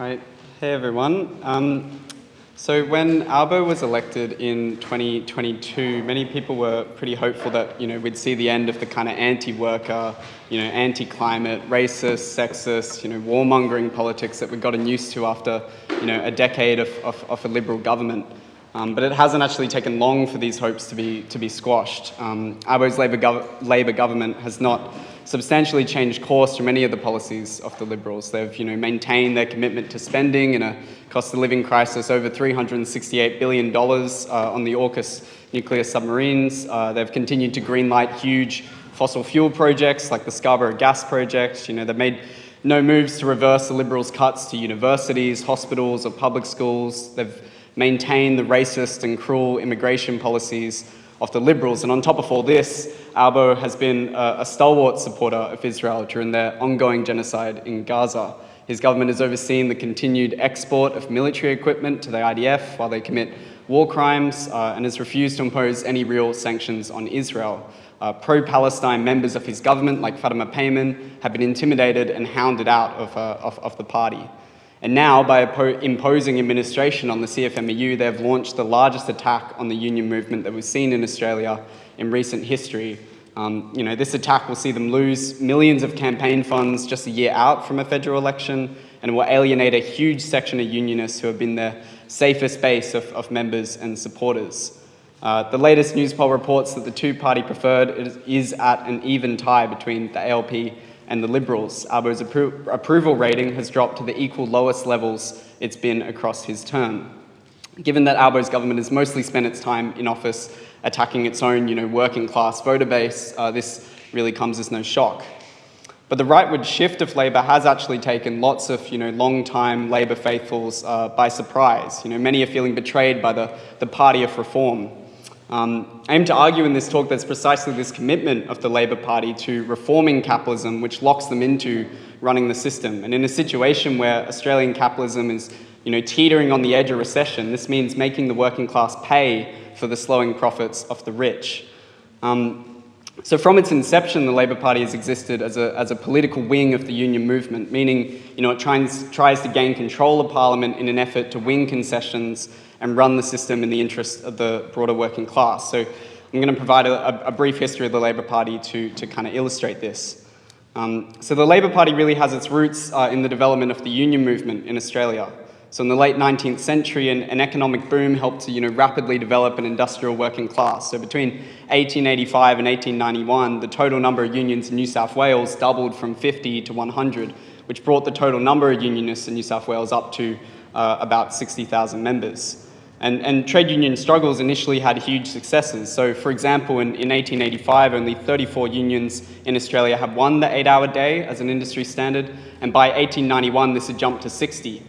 Right. Hey everyone. So when Albo was elected in 2022, many people were pretty hopeful that we'd see the end of the kind of anti-worker, anti-climate, racist, sexist, warmongering politics that we've gotten used to after a decade of a liberal government. But it hasn't actually taken long for these hopes to be squashed. Albo's Labor government has not substantially changed course from any of the policies of the Liberals. They've maintained their commitment to spending in a cost of living crisis, over $368 billion on the AUKUS nuclear submarines. They've continued to greenlight huge fossil fuel projects like the Scarborough gas project. They've made no moves to reverse the Liberals' cuts to universities, hospitals or public schools. They've maintained the racist and cruel immigration policies of the Liberals. And on top of all this, Albo has been a stalwart supporter of Israel during their ongoing genocide in Gaza. His government has overseen the continued export of military equipment to the IDF while they commit war crimes and has refused to impose any real sanctions on Israel. Pro-Palestine members of his government, like Fatima Payman, have been intimidated and hounded out of the party. And now, by imposing administration on the CFMEU, they've launched the largest attack on the union movement that we've seen in Australia in recent history. This attack will see them lose millions of campaign funds just a year out from a federal election, and it will alienate a huge section of unionists who have been their safest base of members and supporters. The latest news poll reports that the two-party preferred is at an even tie between the ALP and the Liberals. Albo's approval rating has dropped to the equal lowest levels it's been across his term. Given that Albo's government has mostly spent its time in office attacking its own, working class voter base, this really comes as no shock. But the rightward shift of Labor has actually taken lots of, long-time Labor faithfuls by surprise. Many are feeling betrayed by the party of reform. I aim to argue in this talk that it's precisely this commitment of the Labor Party to reforming capitalism which locks them into running the system. And in a situation where Australian capitalism is teetering on the edge of recession, this means making the working class pay for the slowing profits of the rich. So from its inception, the Labor Party has existed as a political wing of the union movement, meaning it tries to gain control of Parliament in an effort to win concessions and run the system in the interest of the broader working class. So I'm going to provide a brief history of the Labor Party to kind of illustrate this. So the Labor Party really has its roots in the development of the union movement in Australia. So in the late 19th century, an economic boom helped to rapidly develop an industrial working class. So between 1885 and 1891, the total number of unions in New South Wales doubled from 50 to 100, which brought the total number of unionists in New South Wales up to about 60,000 members. And trade union struggles initially had huge successes. So for example, in 1885, only 34 unions in Australia had won the 8-hour day as an industry standard, and by 1891 this had jumped to 60.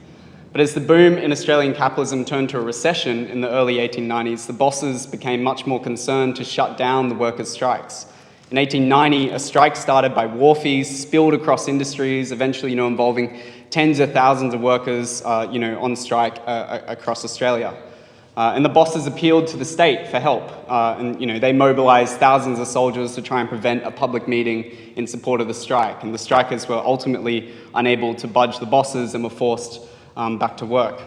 But as the boom in Australian capitalism turned to a recession in the early 1890s, the bosses became much more concerned to shut down the workers' strikes. In 1890, a strike started by wharfies, spilled across industries, eventually involving tens of thousands of workers on strike across Australia. And the bosses appealed to the state for help. They mobilised thousands of soldiers to try and prevent a public meeting in support of the strike. And the strikers were ultimately unable to budge the bosses and were forced back to work.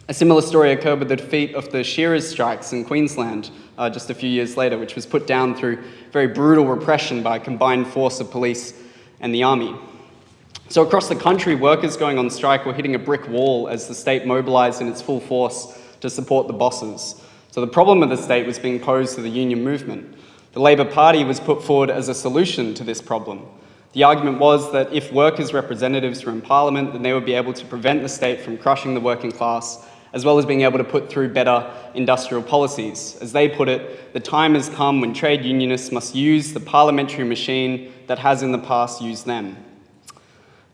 A similar story occurred with the defeat of the shearers' strikes in Queensland just a few years later, which was put down through very brutal repression by a combined force of police and the army. So across the country, workers going on strike were hitting a brick wall as the state mobilised in its full force to support the bosses. So the problem of the state was being posed to the union movement. The Labor Party was put forward as a solution to this problem. The argument was that if workers' representatives were in Parliament, then they would be able to prevent the state from crushing the working class, as well as being able to put through better industrial policies. As they put it, the time has come when trade unionists must use the parliamentary machine that has in the past used them.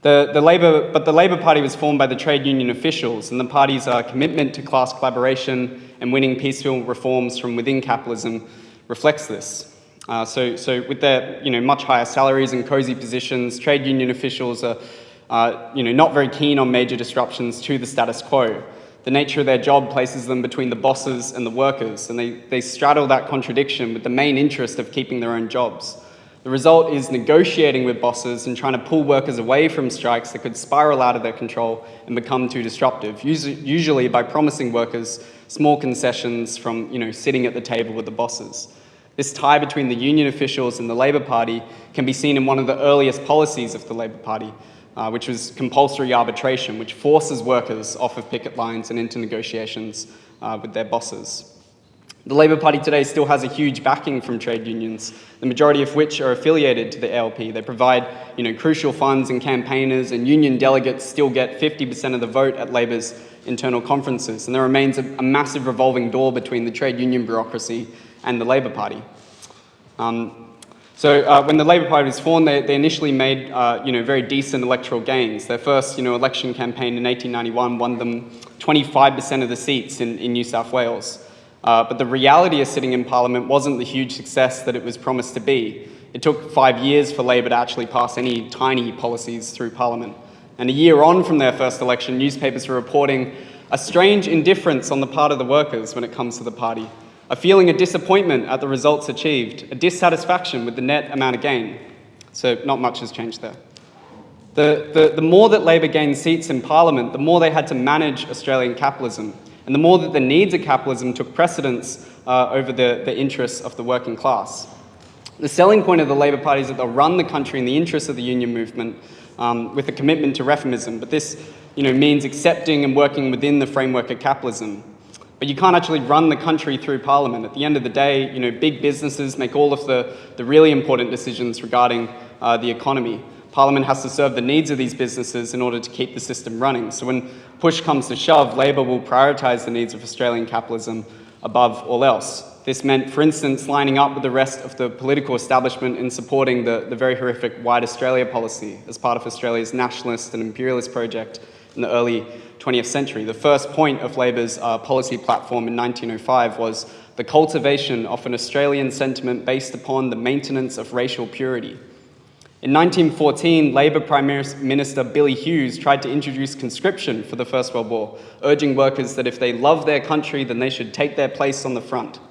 But the Labor Party was formed by the trade union officials, and the party's commitment to class collaboration and winning peaceful reforms from within capitalism reflects this. So with their much higher salaries and cosy positions, trade union officials are not very keen on major disruptions to the status quo. The nature of their job places them between the bosses and the workers, and they straddle that contradiction with the main interest of keeping their own jobs. The result is negotiating with bosses and trying to pull workers away from strikes that could spiral out of their control and become too disruptive, usually by promising workers small concessions from sitting at the table with the bosses. This tie between the union officials and the Labour Party can be seen in one of the earliest policies of the Labour Party, which was compulsory arbitration, which forces workers off of picket lines and into negotiations with their bosses. The Labour Party today still has a huge backing from trade unions, the majority of which are affiliated to the ALP. They provide crucial funds and campaigners, and union delegates still get 50% of the vote at Labour's internal conferences, and there remains a massive revolving door between the trade union bureaucracy and the Labour Party. So when the Labour Party was formed, they initially made very decent electoral gains. Their first election campaign in 1891 won them 25% of the seats in New South Wales. But the reality of sitting in Parliament wasn't the huge success that it was promised to be. It took 5 years for Labor to actually pass any tiny policies through Parliament. And a year on from their first election, newspapers were reporting a strange indifference on the part of the workers when it comes to the party, a feeling of disappointment at the results achieved, a dissatisfaction with the net amount of gain. So not much has changed there. The more that Labor gained seats in Parliament, the more they had to manage Australian capitalism, and the more that the needs of capitalism took precedence over the interests of the working class. The selling point of the Labour Party is that they'll run the country in the interests of the union movement with a commitment to reformism, but this means accepting and working within the framework of capitalism. But you can't actually run the country through Parliament. At the end of the day, big businesses make all of the really important decisions regarding the economy. Parliament has to serve the needs of these businesses in order to keep the system running. So when push comes to shove, Labor will prioritise the needs of Australian capitalism above all else. This meant, for instance, lining up with the rest of the political establishment in supporting the very horrific White Australia policy as part of Australia's nationalist and imperialist project in the early 20th century. The first point of Labor's policy platform in 1905 was the cultivation of an Australian sentiment based upon the maintenance of racial purity. In 1914, Labor Prime Minister Billy Hughes tried to introduce conscription for the First World War, urging workers that if they love their country, then they should take their place on the front.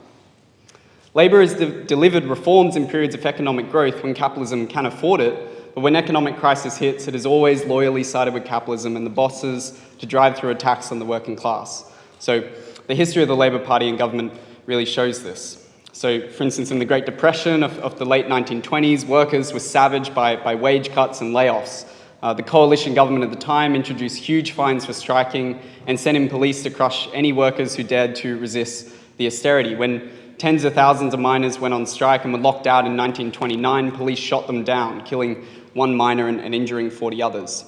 Labor has delivered reforms in periods of economic growth when capitalism can afford it, but when economic crisis hits, it has always loyally sided with capitalism and the bosses to drive through attacks on the working class. So the history of the Labor Party and government really shows this. So, for instance, in the Great Depression of the late 1920s, workers were savaged by wage cuts and layoffs. The coalition government at the time introduced huge fines for striking and sent in police to crush any workers who dared to resist the austerity. When tens of thousands of miners went on strike and were locked out in 1929, police shot them down, killing one miner and injuring 40 others.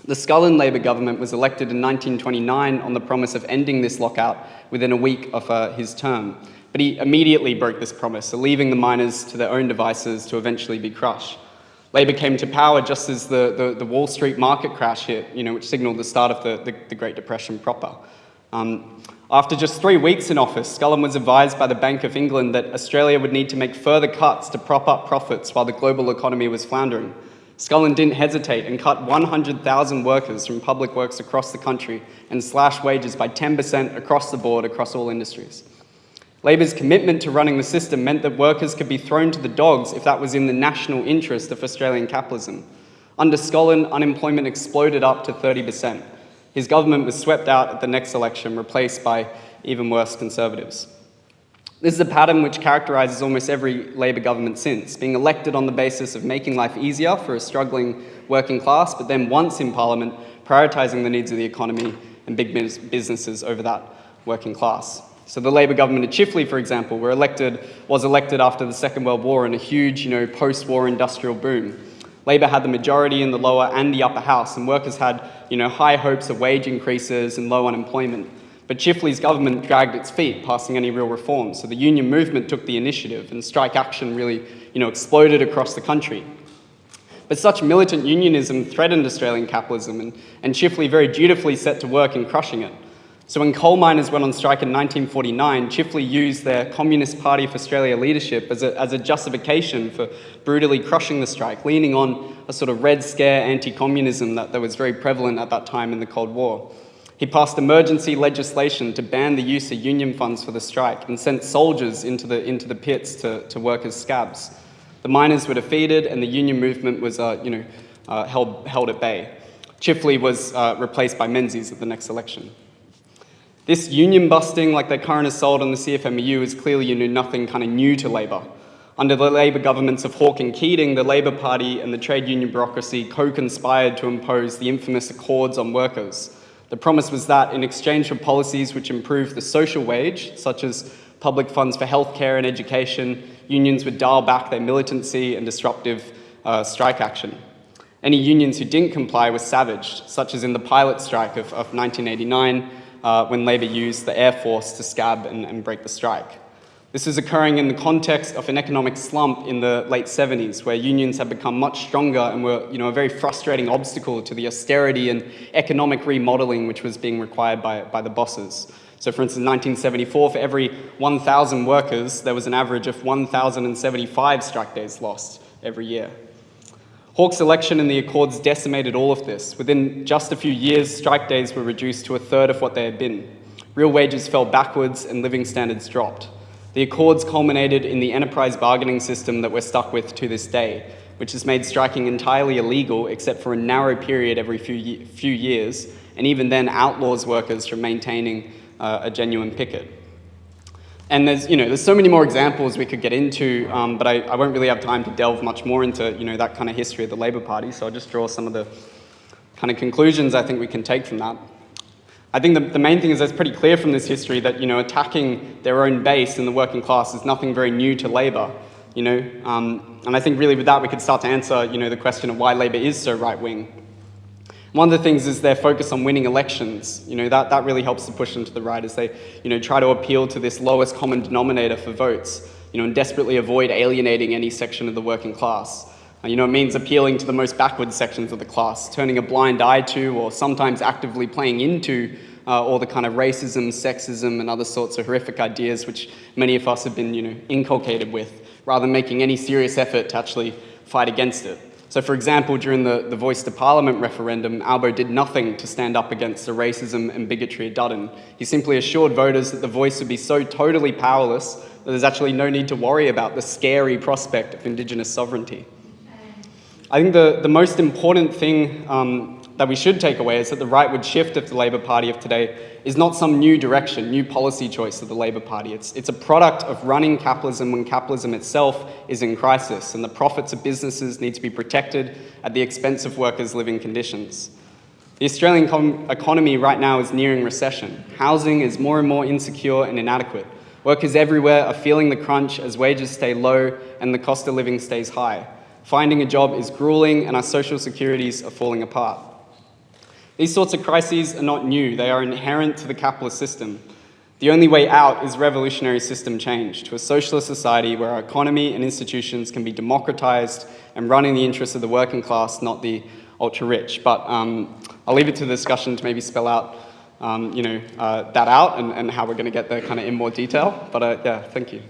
The Scullin Labor government was elected in 1929 on the promise of ending this lockout within a week of his term. But he immediately broke this promise, leaving the miners to their own devices to eventually be crushed. Labor came to power just as the Wall Street market crash hit, which signalled the start of the Great Depression proper. After just 3 weeks in office, Scullin was advised by the Bank of England that Australia would need to make further cuts to prop up profits while the global economy was floundering. Scullin didn't hesitate and cut 100,000 workers from public works across the country and slashed wages by 10% across the board across all industries. Labor's commitment to running the system meant that workers could be thrown to the dogs if that was in the national interest of Australian capitalism. Under Scullin, unemployment exploded up to 30%. His government was swept out at the next election, replaced by even worse Conservatives. This is a pattern which characterises almost every Labor government since, being elected on the basis of making life easier for a struggling working class, but then once in Parliament, prioritising the needs of the economy and big businesses over that working class. So the Labor government at Chifley, for example, was elected after the Second World War in a huge, post-war industrial boom. Labor had the majority in the lower and the upper house, and workers had, high hopes of wage increases and low unemployment. But Chifley's government dragged its feet, passing any real reforms. So the union movement took the initiative, and strike action really, exploded across the country. But such militant unionism threatened Australian capitalism, and Chifley very dutifully set to work in crushing it. So when coal miners went on strike in 1949, Chifley used their Communist Party of Australia leadership as a justification for brutally crushing the strike, leaning on a sort of Red Scare anti-communism that was very prevalent at that time in the Cold War. He passed emergency legislation to ban the use of union funds for the strike and sent soldiers into the pits to work as scabs. The miners were defeated and the union movement was held at bay. Chifley was replaced by Menzies at the next election. This union busting, like their current assault on the CFMEU, is clearly nothing kind of new to Labor. Under the Labor governments of Hawke and Keating, the Labor Party and the trade union bureaucracy co-conspired to impose the infamous Accords on workers. The promise was that in exchange for policies which improved the social wage, such as public funds for healthcare and education, unions would dial back their militancy and disruptive strike action. Any unions who didn't comply were savaged, such as in the pilot strike of 1989, when Labor used the Air Force to scab and break the strike. This is occurring in the context of an economic slump in the late 70s, where unions had become much stronger and were a very frustrating obstacle to the austerity and economic remodeling which was being required by the bosses. So for instance, in 1974, for every 1,000 workers, there was an average of 1,075 strike days lost every year. Hawke's election and the Accords decimated all of this. Within just a few years, strike days were reduced to a third of what they had been. Real wages fell backwards and living standards dropped. The Accords culminated in the enterprise bargaining system that we're stuck with to this day, which has made striking entirely illegal except for a narrow period every few years, and even then outlaws workers from maintaining a genuine picket. And there's so many more examples we could get into, but I won't really have time to delve much more into that kind of history of the Labor Party, so I'll just draw some of the kind of conclusions I think we can take from that. I think the main thing is that it's pretty clear from this history that attacking their own base in the working class is nothing very new to Labor. And I think really with that we could start to answer the question of why Labor is so right-wing. One of the things is their focus on winning elections. That really helps to push them to the right as they try to appeal to this lowest common denominator for votes, and desperately avoid alienating any section of the working class. It means appealing to the most backward sections of the class, turning a blind eye to or sometimes actively playing into all the kind of racism, sexism and other sorts of horrific ideas which many of us have been inculcated with, rather than making any serious effort to actually fight against it. So for example, during the Voice to Parliament referendum, Albo did nothing to stand up against the racism and bigotry at Dutton. He simply assured voters that the Voice would be so totally powerless that there's actually no need to worry about the scary prospect of Indigenous sovereignty. I think the most important thing that we should take away is that the rightward shift of the Labor Party of today is not some new direction, new policy choice of the Labor Party. It's a product of running capitalism when capitalism itself is in crisis and the profits of businesses need to be protected at the expense of workers' living conditions. The Australian economy right now is nearing recession. Housing is more and more insecure and inadequate. Workers everywhere are feeling the crunch as wages stay low and the cost of living stays high. Finding a job is grueling and our social securities are falling apart. These sorts of crises are not new, they are inherent to the capitalist system. The only way out is revolutionary system change, to a socialist society where our economy and institutions can be democratized and run in the interests of the working class, not the ultra-rich. But I'll leave it to the discussion to maybe spell out that out and how we're going to get there kind of in more detail. But yeah, thank you.